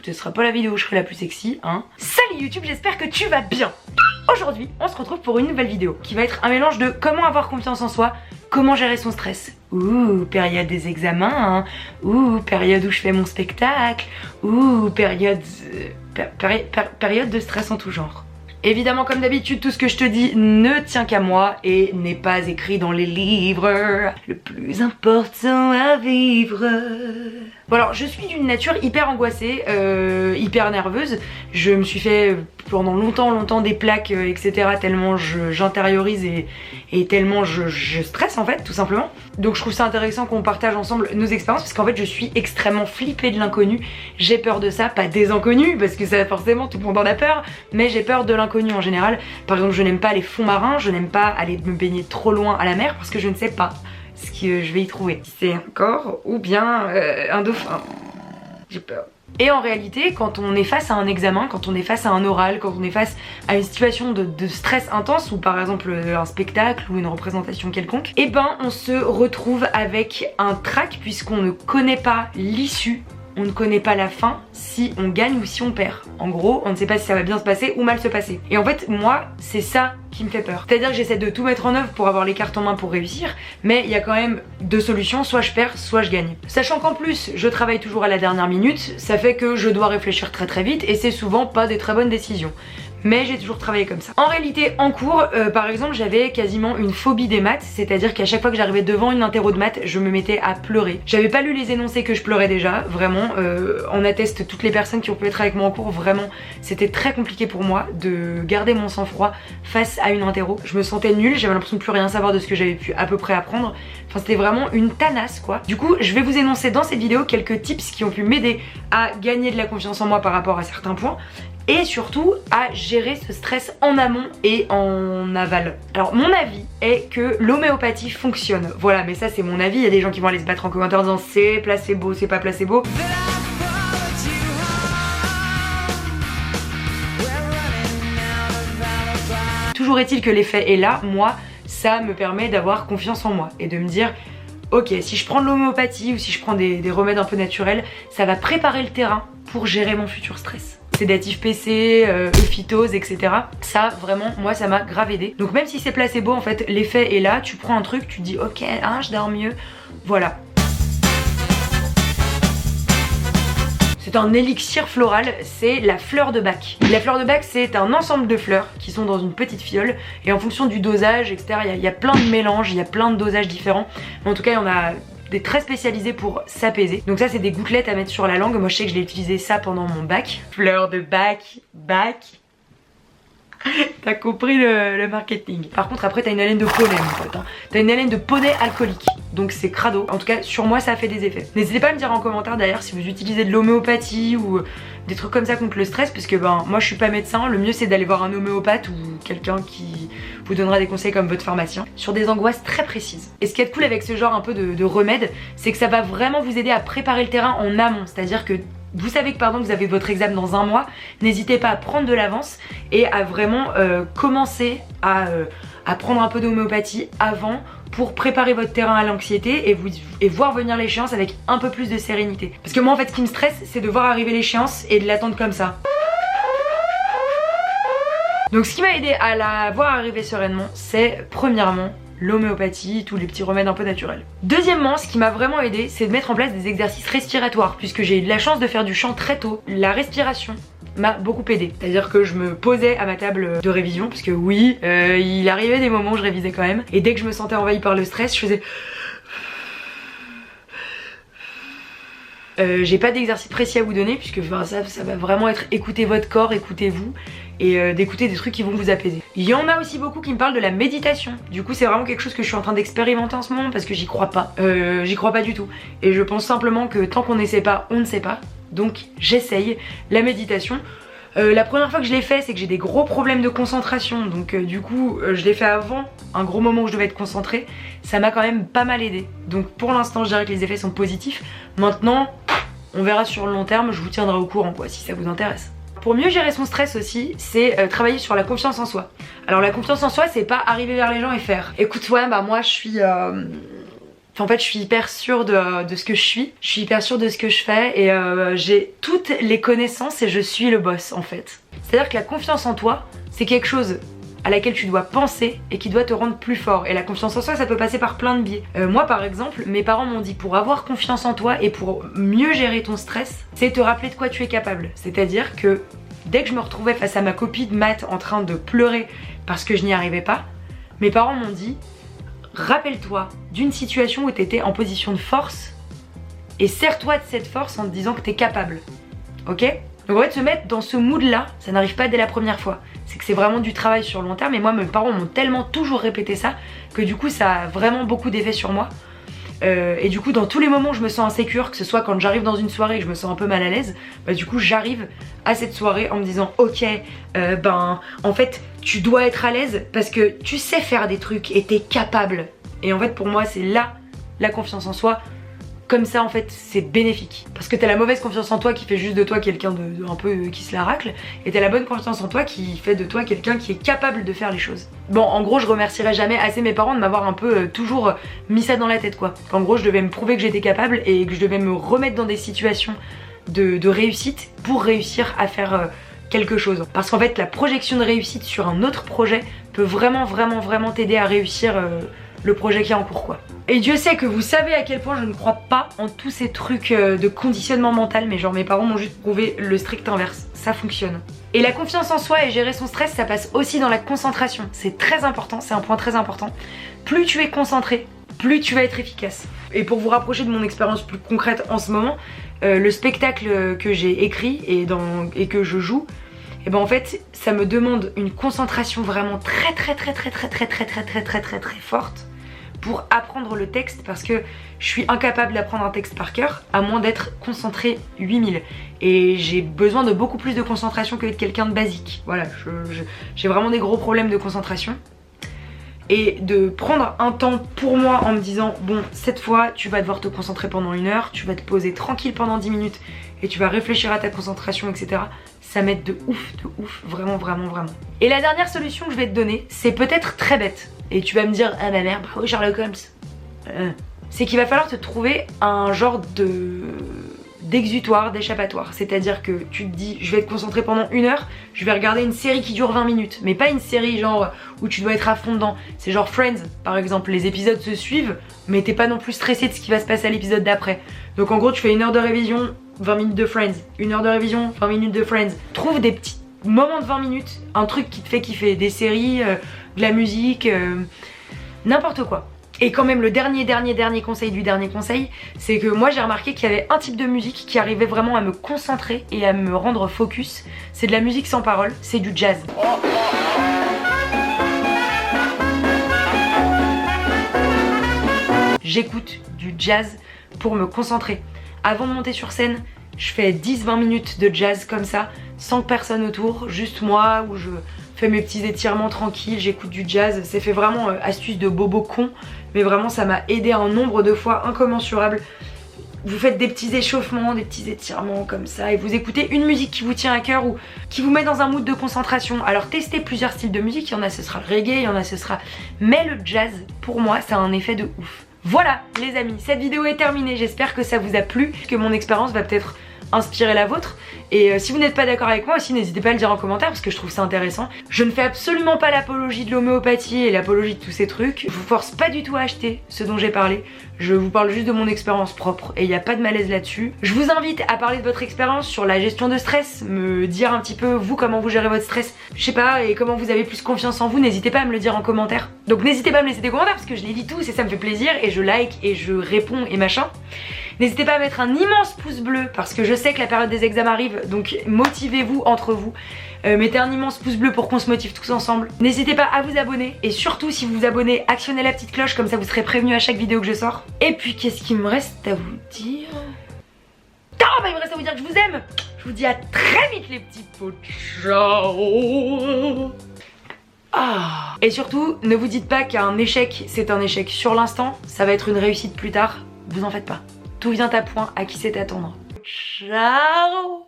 Ce sera pas la vidéo où je serai la plus sexy, hein. Salut YouTube, j'espère que tu vas bien. Aujourd'hui, on se retrouve pour une nouvelle vidéo qui va être un mélange de comment avoir confiance en soi, comment gérer son stress. Ouh, période des examens, hein. Ouh, période où je fais mon spectacle. Ouh, période de stress en tout genre. Évidemment, comme d'habitude, tout ce que je te dis ne tient qu'à moi et n'est pas écrit dans les livres. Le plus important à vivre. Bon alors, je suis d'une nature hyper angoissée, hyper nerveuse. Je me suis fait pendant longtemps des plaques, etc. tellement j'intériorise et tellement je stresse en fait, tout simplement. Donc je trouve ça intéressant qu'on partage ensemble nos expériences parce qu'en fait je suis extrêmement flippée de l'inconnu. J'ai peur de ça, pas des inconnus parce que ça forcément tout le monde en a peur, mais j'ai peur de l'inconnu en général. Par exemple, je n'aime pas les fonds marins, je n'aime pas aller me baigner trop loin à la mer parce que je ne sais pas ce que je vais y trouver. Si c'est un corps ou bien un dauphin. J'ai peur. Et en réalité, quand on est face à un examen, quand on est face à un oral, quand on est face à une situation de stress intense, ou par exemple un spectacle ou une représentation quelconque, et ben on se retrouve avec un trac puisqu'on ne connaît pas l'issue. On ne connaît pas la fin, si on gagne ou si on perd. En gros, on ne sait pas si ça va bien se passer ou mal se passer. Et en fait, moi, c'est ça qui me fait peur. C'est-à-dire que j'essaie de tout mettre en œuvre pour avoir les cartes en main pour réussir, mais il y a quand même deux solutions, soit je perds, soit je gagne. Sachant qu'en plus, je travaille toujours à la dernière minute, ça fait que je dois réfléchir très vite et c'est souvent pas des très bonnes décisions. Mais j'ai toujours travaillé comme ça. En réalité, en cours, par exemple, j'avais quasiment une phobie des maths, c'est-à-dire qu'à chaque fois que j'arrivais devant une interro de maths, je me mettais à pleurer. J'avais pas lu les énoncés que je pleurais déjà, vraiment. On atteste toutes les personnes qui ont pu être avec moi en cours, vraiment. C'était très compliqué pour moi de garder mon sang-froid face à une interro. Je me sentais nulle, j'avais l'impression de plus rien savoir de ce que j'avais pu à peu près apprendre. Enfin, c'était vraiment une tanasse, quoi. Du coup, je vais vous énoncer dans cette vidéo quelques tips qui ont pu m'aider à gagner de la confiance en moi par rapport à certains points. Et surtout à gérer ce stress en amont et en aval. Alors mon avis est que l'homéopathie fonctionne. Voilà, mais ça c'est mon avis, il y a des gens qui vont aller se battre en commentaire en disant c'est placebo, c'est pas placebo. Toujours est-il que l'effet est là, moi ça me permet d'avoir confiance en moi et de me dire ok, si je prends de l'homéopathie ou si je prends des remèdes un peu naturels, ça va préparer le terrain pour gérer mon futur stress. Sédatif PC, phytose, etc. Ça vraiment, moi ça m'a grave aidé. Donc même si c'est placebo, en fait l'effet est là, tu prends un truc, tu te dis ok, hein, je dors mieux, voilà. C'est un élixir floral, c'est la fleur de Bach. La fleur de Bach, c'est un ensemble de fleurs qui sont dans une petite fiole et en fonction du dosage, etc. Il y a plein de mélanges, il y a plein de dosages différents. Mais en tout cas, il y en a des très spécialisés pour s'apaiser. Donc ça, c'est des gouttelettes à mettre sur la langue. Moi, je sais que je l'ai utilisé ça pendant mon bac. Fleur de Bach, Bach. T'as compris le marketing. Par contre, après, t'as une haleine de poney, mon pote. Hein. T'as une haleine de poney alcoolique. Donc c'est crado. En tout cas, sur moi, ça a fait des effets. N'hésitez pas à me dire en commentaire d'ailleurs si vous utilisez de l'homéopathie ou des trucs comme ça contre le stress. Parce que ben, moi, je suis pas médecin. Le mieux, c'est d'aller voir un homéopathe ou quelqu'un qui vous donnera des conseils comme votre pharmacien sur des angoisses très précises. Et ce qui est cool avec ce genre un peu de remède, c'est que ça va vraiment vous aider à préparer le terrain en amont. C'est-à-dire que vous savez que pardon, vous avez votre examen dans un mois, n'hésitez pas à prendre de l'avance et à vraiment commencer à prendre un peu d'homéopathie avant pour préparer votre terrain à l'anxiété et voir venir l'échéance avec un peu plus de sérénité. Parce que moi en fait ce qui me stresse, c'est de voir arriver l'échéance et de l'attendre comme ça. Donc ce qui m'a aidé à la voir arriver sereinement, c'est premièrement l'homéopathie, tous les petits remèdes un peu naturels. Deuxièmement, ce qui m'a vraiment aidé, c'est de mettre en place des exercices respiratoires, puisque j'ai eu de la chance de faire du chant très tôt. La respiration m'a beaucoup aidé. C'est-à-dire que je me posais à ma table de révision, parce que oui, il arrivait des moments où je révisais quand même, et dès que je me sentais envahie par le stress, je faisais... j'ai pas d'exercice précis à vous donner puisque ça va vraiment être écouter votre corps, écoutez-vous et d'écouter des trucs qui vont vous apaiser. Il y en a aussi beaucoup qui me parlent de la méditation. Du coup c'est vraiment quelque chose que je suis en train d'expérimenter en ce moment parce que j'y crois pas. J'y crois pas du tout. Et je pense simplement que tant qu'on n'essaie pas, on ne sait pas. Donc j'essaye la méditation. La première fois que je l'ai fait, c'est que j'ai des gros problèmes de concentration, donc du coup je l'ai fait avant un gros moment où je devais être concentrée. Ça m'a quand même pas mal aidé. Donc pour l'instant je dirais que les effets sont positifs. Maintenant on verra sur le long terme, je vous tiendrai au courant quoi si ça vous intéresse. Pour mieux gérer son stress aussi, c'est travailler sur la confiance en soi. Alors la confiance en soi, c'est pas arriver vers les gens et faire écoute ouais bah moi je suis Enfin, en fait, je suis hyper sûre de ce que je suis hyper sûre de ce que je fais et j'ai toutes les connaissances et je suis le boss en fait. C'est-à-dire que la confiance en toi, c'est quelque chose à laquelle tu dois penser et qui doit te rendre plus fort. Et la confiance en soi, ça peut passer par plein de biais. Moi par exemple, mes parents m'ont dit pour avoir confiance en toi et pour mieux gérer ton stress, c'est te rappeler de quoi tu es capable. C'est-à-dire que dès que je me retrouvais face à ma copie de maths en train de pleurer parce que je n'y arrivais pas, mes parents m'ont dit rappelle-toi d'une situation où tu étais en position de force et sers-toi de cette force en te disant que tu es capable. Ok ? Donc en fait, se mettre dans ce mood là, ça n'arrive pas dès la première fois. C'est que c'est vraiment du travail sur le long terme et moi mes parents m'ont tellement toujours répété ça que du coup ça a vraiment beaucoup d'effet sur moi. Et du coup dans tous les moments où je me sens insécure, que ce soit quand j'arrive dans une soirée et que je me sens un peu mal à l'aise, bah du coup j'arrive à cette soirée en me disant ok en fait tu dois être à l'aise parce que tu sais faire des trucs et t'es capable. Et en fait pour moi c'est là la confiance en soi. Comme ça en fait c'est bénéfique. Parce que t'as la mauvaise confiance en toi qui fait juste de toi quelqu'un de un peu qui se la racle. Et t'as la bonne confiance en toi qui fait de toi quelqu'un qui est capable de faire les choses. Bon en gros je remercierai jamais assez mes parents de m'avoir un peu toujours mis ça dans la tête quoi. Qu'en gros je devais me prouver que j'étais capable et que je devais me remettre dans des situations de réussite pour réussir à faire quelque chose. Parce qu'en fait la projection de réussite sur un autre projet peut vraiment t'aider à réussir le projet qui est en cours quoi. Et Dieu sait que vous savez à quel point je ne crois pas en tous ces trucs de conditionnement mental, mais genre mes parents m'ont juste prouvé le strict inverse, ça fonctionne. Et la confiance en soi et gérer son stress, ça passe aussi dans la concentration, c'est très important, c'est un point très important. Plus tu es concentré, plus tu vas être efficace. Et pour vous rapprocher de mon expérience plus concrète en ce moment, le spectacle que j'ai écrit et que je joue, et ben en fait ça me demande une concentration vraiment très forte pour apprendre le texte parce que je suis incapable d'apprendre un texte par cœur à moins d'être concentré 8000 et j'ai besoin de beaucoup plus de concentration que d'être quelqu'un de basique. Voilà, j'ai vraiment des gros problèmes de concentration et de prendre un temps pour moi en me disant bon cette fois tu vas devoir te concentrer pendant 1 heure, tu vas te poser tranquille pendant 10 minutes et tu vas réfléchir à ta concentration etc. Ça m'aide de ouf, vraiment. Et la dernière solution que je vais te donner, c'est peut-être très bête. Et tu vas me dire, ah ma mère, bravo Sherlock Holmes. C'est qu'il va falloir te trouver un genre d'exutoire, d'échappatoire. C'est-à-dire que tu te dis, je vais être concentré pendant 1 heure, je vais regarder une série qui dure 20 minutes. Mais pas une série genre où tu dois être à fond dedans. C'est genre Friends, par exemple. Les épisodes se suivent, mais t'es pas non plus stressé de ce qui va se passer à l'épisode d'après. Donc en gros, tu fais 1 heure de révision, 20 minutes de Friends, 1 heure de révision, 20 minutes de Friends. Trouve des petits moments de 20 minutes, un truc qui te fait kiffer, des séries, de la musique, n'importe quoi. Et quand même le dernier conseil du dernier conseil, c'est que moi j'ai remarqué qu'il y avait un type de musique qui arrivait vraiment à me concentrer et à me rendre focus. C'est de la musique sans parole, c'est du jazz. J'écoute du jazz pour me concentrer. Avant de monter sur scène, je fais 10-20 minutes de jazz comme ça, sans personne autour, juste moi, où je fais mes petits étirements tranquilles, j'écoute du jazz. C'est fait vraiment astuce de bobo con, mais vraiment ça m'a aidé un nombre de fois incommensurable. Vous faites des petits échauffements, des petits étirements comme ça, et vous écoutez une musique qui vous tient à cœur ou qui vous met dans un mood de concentration. Alors testez plusieurs styles de musique, il y en a ce sera le reggae, il y en a ce sera... Mais le jazz, pour moi, ça a un effet de ouf. Voilà les amis, cette vidéo est terminée, j'espère que ça vous a plu, que mon expérience va peut-être inspirer la vôtre. Et si vous n'êtes pas d'accord avec moi aussi, n'hésitez pas à le dire en commentaire parce que je trouve ça intéressant. Je ne fais absolument pas l'apologie de l'homéopathie et l'apologie de tous ces trucs. Je vous force pas du tout à acheter ce dont j'ai parlé. Je vous parle juste de mon expérience propre et il n'y a pas de malaise là-dessus. Je vous invite à parler de votre expérience sur la gestion de stress, me dire un petit peu vous comment vous gérez votre stress, je sais pas, et comment vous avez plus confiance en vous. N'hésitez pas à me le dire en commentaire. Donc n'hésitez pas à me laisser des commentaires parce que je les lis tous et ça me fait plaisir et je like et je réponds et machin. N'hésitez pas à mettre un immense pouce bleu parce que je sais que la période des examens arrive, donc motivez-vous entre vous. Mettez un immense pouce bleu pour qu'on se motive tous ensemble. N'hésitez pas à vous abonner et surtout si vous vous abonnez, actionnez la petite cloche comme ça vous serez prévenu à chaque vidéo que je sors. Et puis qu'est-ce qu'il me reste à vous dire? Ah bah il me reste à vous dire que je vous aime. Je vous dis à très vite les petits pots. Ciao. Ah. Et surtout ne vous dites pas qu'un échec c'est un échec sur l'instant, ça va être une réussite plus tard. Vous en faites pas. Tout vient à point, à qui c'est attendre. Ciao.